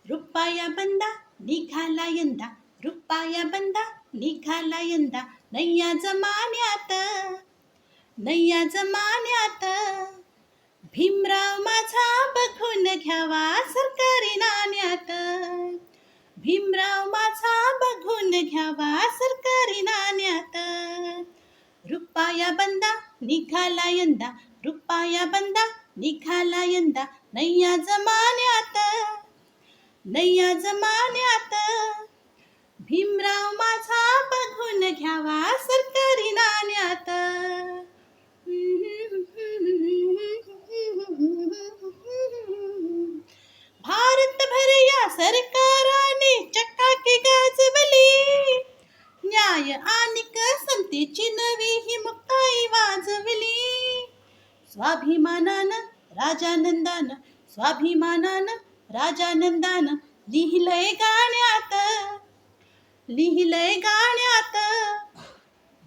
रुपाया बंदा निघाला यंदा, रुपाया बंदा निघाला यंदा, नैया जमान्यात, नैया जमान्यात. भीमराव माझा बघून घ्यावा सरकारी नाण्यात, भीमराव माझा बघून घ्यावा सरकारी नाण्यात. रुपाया बंदा निघाला यंदा, रुपाया बंदा निघाला यंदा, नैया जमान्यात, नैया जमान्यात. भीमराव माझा बघून घ्यावा सरकारी नाण्यात. भारतभर या सरकाराने चकाकी गाजवली, न्याय आणि समतेची नवी ही मुक्ताई वाजवली. स्वाभिमानानं राजानंदानं, स्वाभिमानानं राजानंदानं लिहिलंय गाण्यात, लिहिलंय गाण्यात.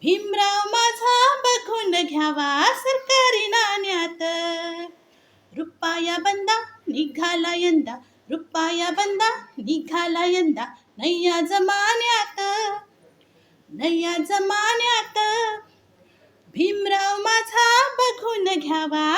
भीमराव माझा बघून घ्यावा सरकारी नाण्यात. रुपाया बंदा निघाला यंदा, रुपाया बंदा निघाला यंदा, नैया जमान्यात, नैया जमान्यात. भीमराव माझा बघून घ्यावा